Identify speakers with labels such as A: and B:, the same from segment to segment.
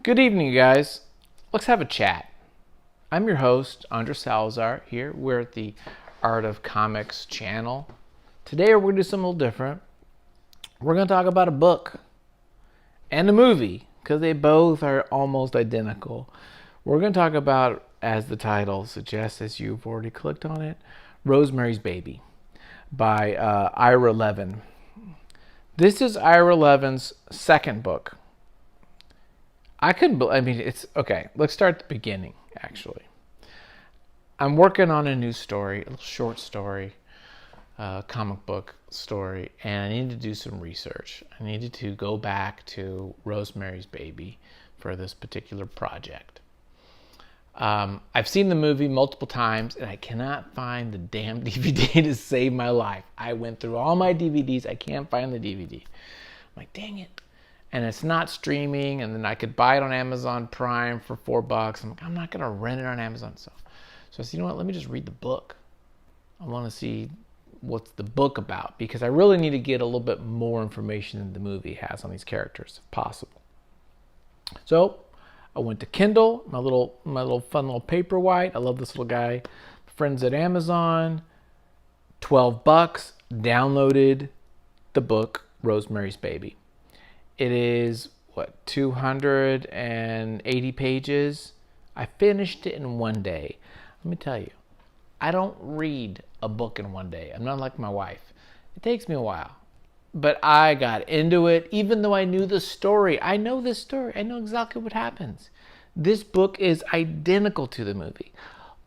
A: Good evening, you guys. Let's have a chat. I'm your host, Andres Salazar. Here, we're at the Art of Comics channel. Today, we're going to do something a little different. We're going to talk about a book and a movie because they both are almost identical. We're going to talk about, as the title suggests, as you've already clicked on it, Rosemary's Baby by Ira Levin. This is Ira Levin's second book. It's okay. Let's start at the beginning, actually. I'm working on a new story, a little short story, comic book story, and I needed to do some research. I needed to go back to Rosemary's Baby for this particular project. I've seen the movie multiple times, and I cannot find the damn DVD to save my life. I went through all my DVDs. I can't find the DVD. I'm like, dang it. And it's not streaming, and then I could buy it on Amazon Prime for $4. I'm not going to rent it on Amazon. So I said, you know what, let me just read the book. I want to see what's the book about, because I really need to get a little bit more information than the movie has on these characters, if possible. So I went to Kindle, my little fun little paperwhite. I love this little guy. Friends at Amazon, $12, downloaded the book, Rosemary's Baby. It is, 280 pages. I finished it in one day. Let me tell you, I don't read a book in one day. I'm not like my wife. It takes me a while. But I got into it, even though I knew the story. I know this story. I know exactly what happens. This book is identical to the movie.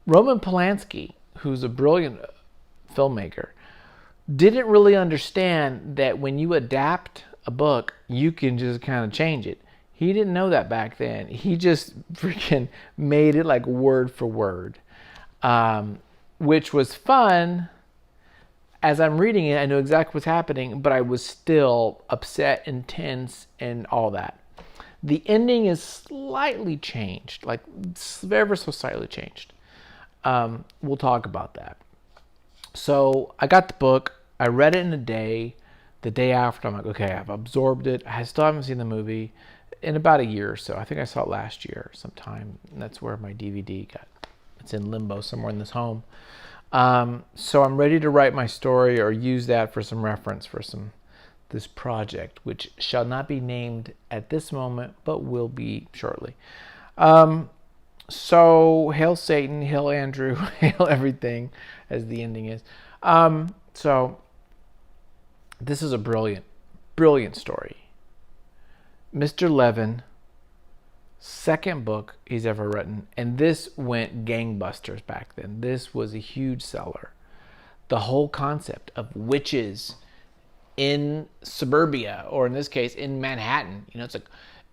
A: Roman Polanski, who's a brilliant filmmaker, didn't really understand that when you adapt a book, you can just kind of change it. He didn't know that back then. He just freaking made it like word for word, which was fun. As I'm reading it, I know exactly what's happening, but I was still upset and tense and all that. The ending is slightly changed, like ever so slightly changed. We'll talk about that. So I got the book. I read it in a day. The day after, I'm like, okay, I've absorbed it. I still haven't seen the movie in about a year or so. I think I saw it last year sometime. And that's where my DVD got. It's in limbo somewhere in this home. So I'm ready to write my story or use that for some reference for this project, which shall not be named at this moment, but will be shortly. So hail Satan, hail Andrew, hail everything, as the ending is. So this is a brilliant, brilliant story. Mr. Levin, second book he's ever written, and this went gangbusters back then. This was a huge seller. The whole concept of witches in suburbia, or in this case, in Manhattan.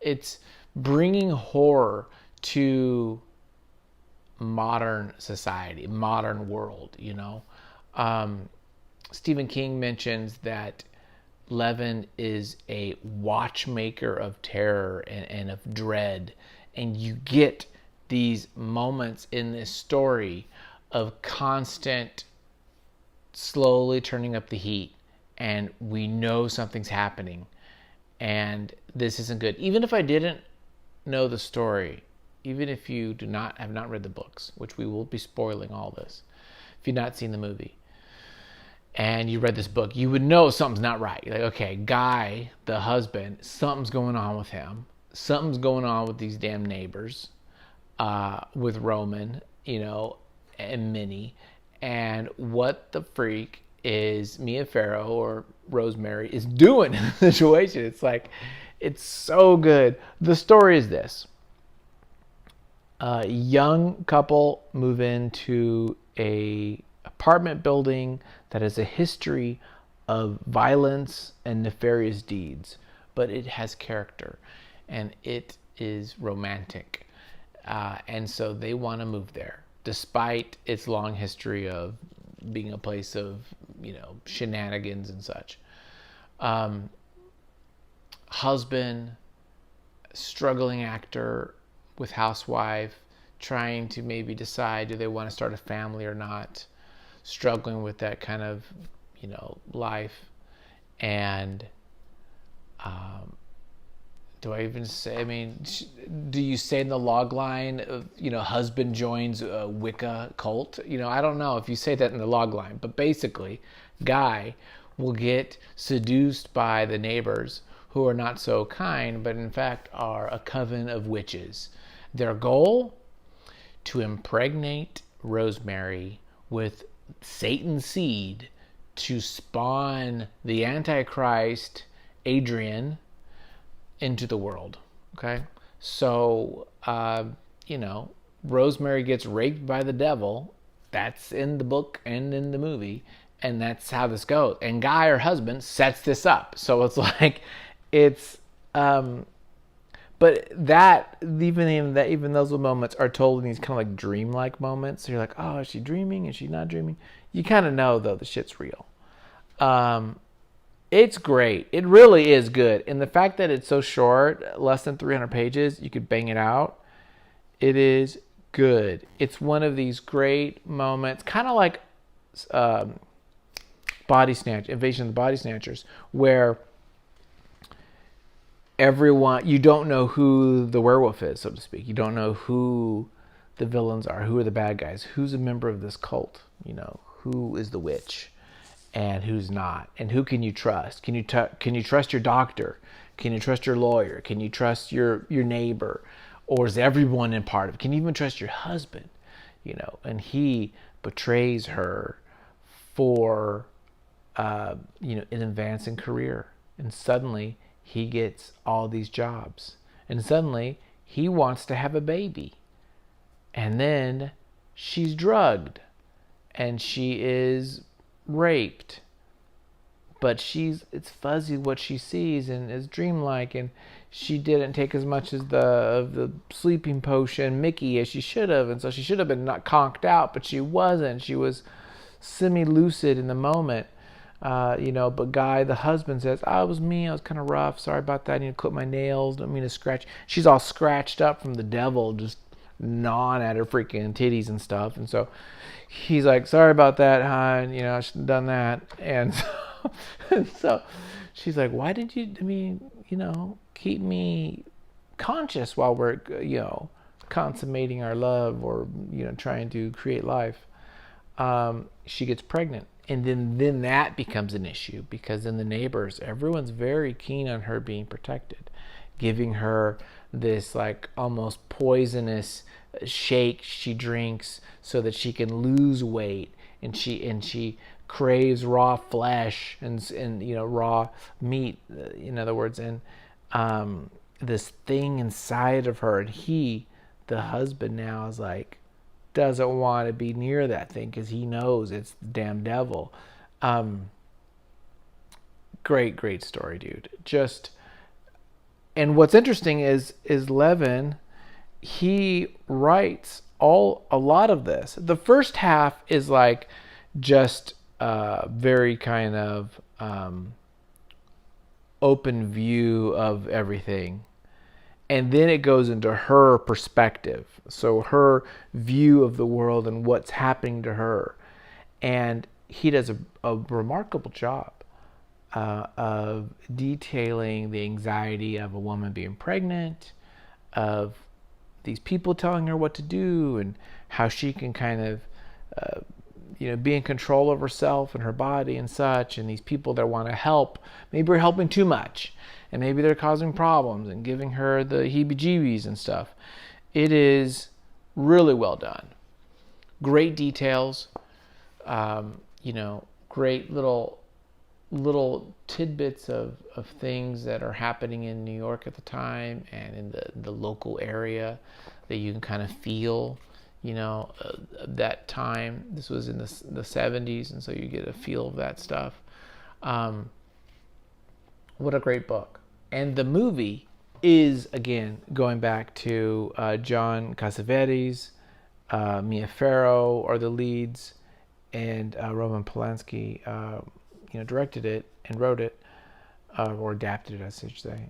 A: It's bringing horror to modern society, modern world, Stephen King mentions that Levin is a watchmaker of terror and of dread. And you get these moments in this story of constant, slowly turning up the heat. And we know something's happening. And this isn't good. Even if I didn't know the story, even if you have not read the books, which we will be spoiling all this, if you've not seen the movie, and you read this book, you would know something's not right. Like, okay, Guy, the husband, something's going on with him. Something's going on with these damn neighbors, with Roman, and Minnie. And what the freak is Mia Farrow, or Rosemary, is doing in the situation? It's like, it's so good. The story is this. A young couple move into a apartment building that has a history of violence and nefarious deeds, but it has character and it is romantic. And so they want to move there, despite its long history of being a place of, shenanigans and such. Husband, struggling actor with housewife, trying to maybe decide, do they want to start a family or not? Struggling with that kind of, life. And do I even say? I mean, do you say in the log line, husband joins a Wicca cult? I don't know if you say that in the log line, but basically, guy will get seduced by the neighbors who are not so kind, but in fact are a coven of witches. Their goal? To impregnate Rosemary with Satan's seed to spawn the Antichrist, Adrian, into the world. Okay? So, Rosemary gets raped by the devil. That's in the book and in the movie. And that's how this goes. And Guy, her husband, sets this up. So it's like, but that, even those moments are told in these kind of like dreamlike moments. So you're like, oh, is she dreaming? Is she not dreaming? You kind of know, though, the shit's real. It's great. It really is good. And the fact that it's so short, less than 300 pages, you could bang it out. It is good. It's one of these great moments, kind of like Invasion of the Body Snatchers, where you don't know who the werewolf is, so to speak. You don't know who the villains are, who are the bad guys, who's a member of this cult, who is the witch and who's not, and who can you trust? Can you trust your doctor? Can you trust your lawyer? Can you trust your neighbor? Or is everyone in part of it? Can you even trust your husband? And he betrays her for an advancing career, and suddenly he gets all these jobs, and suddenly he wants to have a baby, and then she's drugged and she is raped, but it's fuzzy what she sees and is dreamlike, and she didn't take as much as the sleeping potion Mickey as she should have, and so she should have been not conked out, but she wasn't. She was semi-lucid in the moment. But Guy, the husband, says, it was me. I was kind of rough. Sorry about that. I need to clip my nails. Don't mean to scratch. She's all scratched up from the devil, just gnawing at her freaking titties and stuff. And so he's like, sorry about that, hon. I shouldn't have done that. And so she's like, why did you, keep me conscious while we're, consummating our love or, trying to create life? She gets pregnant. And then that becomes an issue, because then the neighbors, everyone's very keen on her being protected, giving her this like almost poisonous shake she drinks so that she can lose weight, and she craves raw flesh and raw meat, in other words, and this thing inside of her, and the husband now is like, doesn't want to be near that thing because he knows it's the damn devil. Great story, dude. And what's interesting is Levin, he writes a lot of this. The first half is like just very kind of open view of everything. And then it goes into her perspective. So her view of the world and what's happening to her. And he does a remarkable job of detailing the anxiety of a woman being pregnant, of these people telling her what to do, and how she can kind of, be in control of herself and her body and such. And these people that want to help, maybe are helping too much. And maybe they're causing problems and giving her the heebie-jeebies and stuff. It is really well done. Great details. Great little tidbits of things that are happening in New York at the time and in the local area that you can kind of feel, that time. This was in the 70s, and so you get a feel of that stuff. What a great book. And the movie is, again, going back to John Cassavetes, Mia Farrow are the leads, and Roman Polanski, directed it and wrote it, or adapted it, I should say.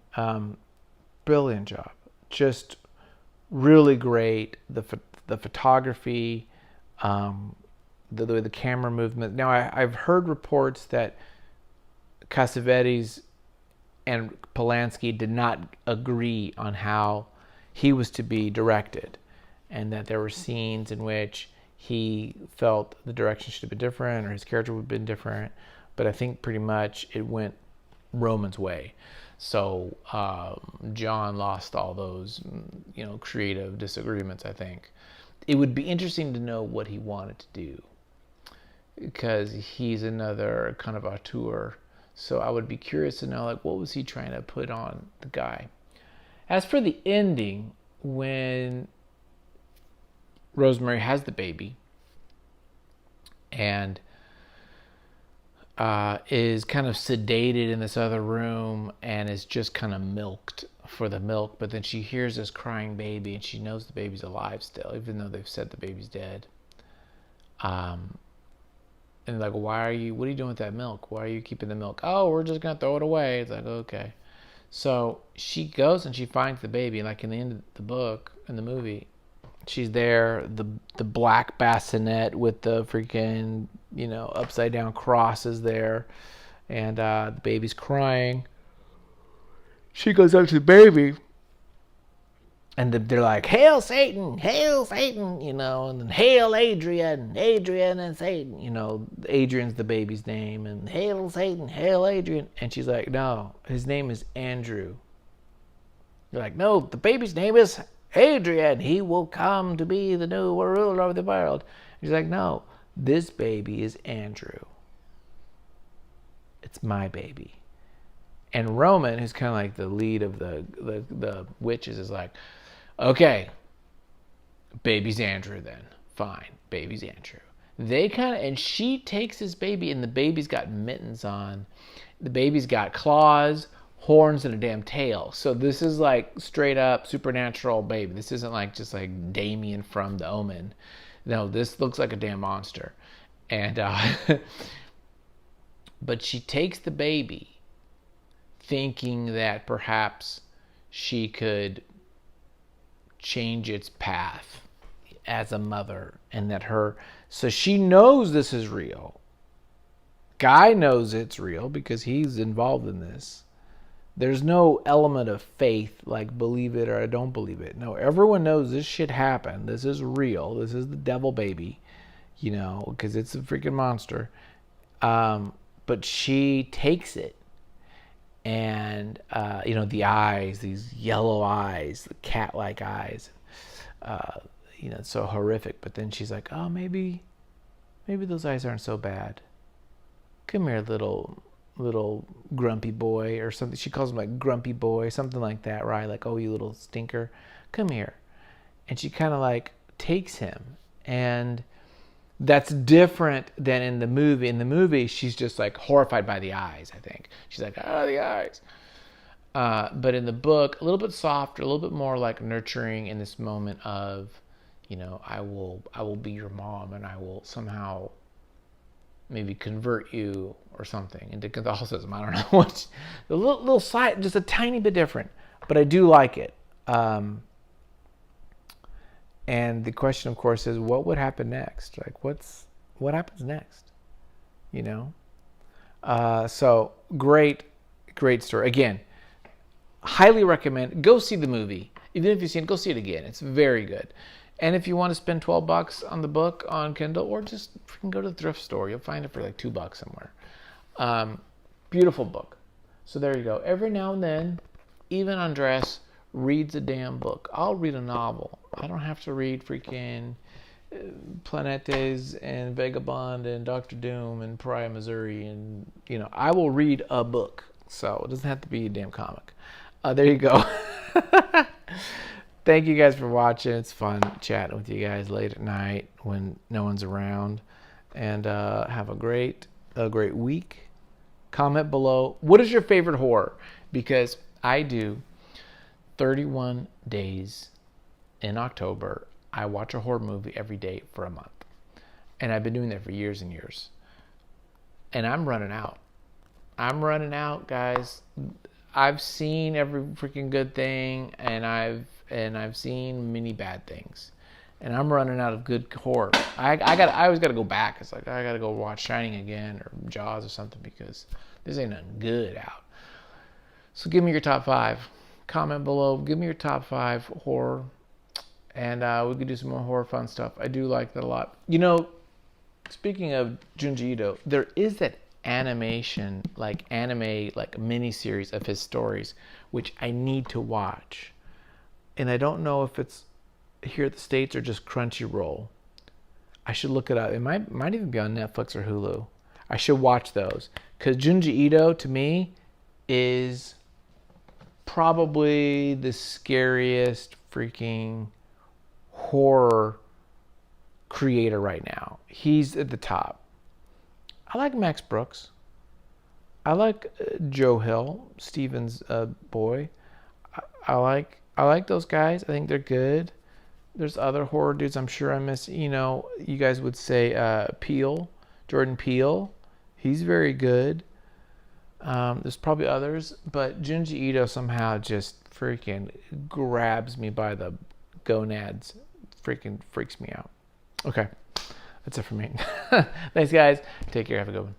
A: Brilliant job. Just really great. The photography, the way the camera movement. Now, I've heard reports that Cassavetes and Polanski did not agree on how he was to be directed, and that there were scenes in which he felt the direction should have been different or his character would have been different. But I think pretty much it went Roman's way. So John lost all those, creative disagreements, I think. It would be interesting to know what he wanted to do, because he's another kind of auteur. So I would be curious to know, like, what was he trying to put on the guy? As for the ending, when Rosemary has the baby and is kind of sedated in this other room and is just kind of milked for the milk, but then she hears this crying baby and she knows the baby's alive still, even though they've said the baby's dead. And like, what are you doing with that milk? Why are you keeping the milk? Oh, we're just going to throw it away. It's like, okay. So she goes and she finds the baby. Like in the end of the book, in the movie, she's there, the black bassinet with the freaking, upside down cross is there. And the baby's crying. She goes up to the baby. And they're like, hail Satan, and then hail Adrian and Satan, Adrian's the baby's name, and hail Satan, hail Adrian. And she's like, no, his name is Andrew. They're like, no, the baby's name is Adrian. He will come to be the new ruler of the world. And she's like, no, this baby is Andrew. It's my baby. And Roman, who's kind of like the lead of the witches, is like, okay, baby's Andrew then. Fine, baby's Andrew. And she takes this baby, and the baby's got mittens on. The baby's got claws, horns, and a damn tail. So this is like straight up supernatural baby. This isn't like just like Damien from The Omen. No, this looks like a damn monster. And but she takes the baby, thinking that perhaps she could change its path as a mother, and that so she knows this is real. Guy knows it's real because he's involved in this. There's no element of faith, like believe it or I don't believe it. No, everyone knows this shit happened. This is real. This is the devil baby, because it's a freaking monster. But she takes it. And, the eyes, these yellow eyes, the cat-like eyes, it's so horrific. But then she's like, oh, maybe those eyes aren't so bad. Come here, little grumpy boy, or something. She calls him like grumpy boy, something like that, right? Like, oh, you little stinker, come here. And she kind of like takes him. And that's different than in the movie. In the movie, she's just like horrified by the eyes, I think. She's like, the eyes. But in the book, a little bit softer, a little bit more like nurturing in this moment of, I will be your mom, and I will somehow maybe convert you or something into Catholicism. I don't know what. The little side, just a tiny bit different, but I do like it. And the question, of course, is what would happen next? Like, what happens next? So great story. Again, highly recommend. Go see the movie. Even if you've seen it, go see it again. It's very good. And if you want to spend $12 on the book on Kindle, or just freaking go to the thrift store, you'll find it for like $2 somewhere. Beautiful book. So there you go. Every now and then, even Andres reads a damn book. I'll read a novel. I don't have to read freaking Planetes and Vagabond and Doctor Doom and Pariah, Missouri, and I will read a book. So it doesn't have to be a damn comic. There you go. Thank you guys for watching. It's fun chatting with you guys late at night when no one's around. And have a great week. Comment below, what is your favorite horror? Because I do 31 days in October. I watch a horror movie every day for a month. And I've been doing that for years and years. And I'm running out. Guys. I've seen every freaking good thing, and I've seen many bad things. And I'm running out of good horror. I always gotta go back. It's like I gotta go watch Shining again or Jaws or something, because this ain't nothing good out. So give me your top 5. Comment below. Give me your top 5 horror. And we could do some more horror fun stuff. I do like that a lot. You know, speaking of Junji Ito, there is that anime, like mini-series of his stories, which I need to watch. And I don't know if it's here at the States or just Crunchyroll. I should look it up. It might even be on Netflix or Hulu. I should watch those. Because Junji Ito, to me, is probably the scariest freaking horror creator right now. He's at the top. I like Max Brooks. I like Joe Hill, Steven's boy. I like those guys. I think they're good. There's other horror dudes I'm sure I miss. You know, you guys would say Jordan Peele. He's very good. There's probably others, but Junji Ito somehow just freaking grabs me by the gonads. Freaking freaks me out. Okay, that's it for me. Thanks, guys. Take care. Have a good one.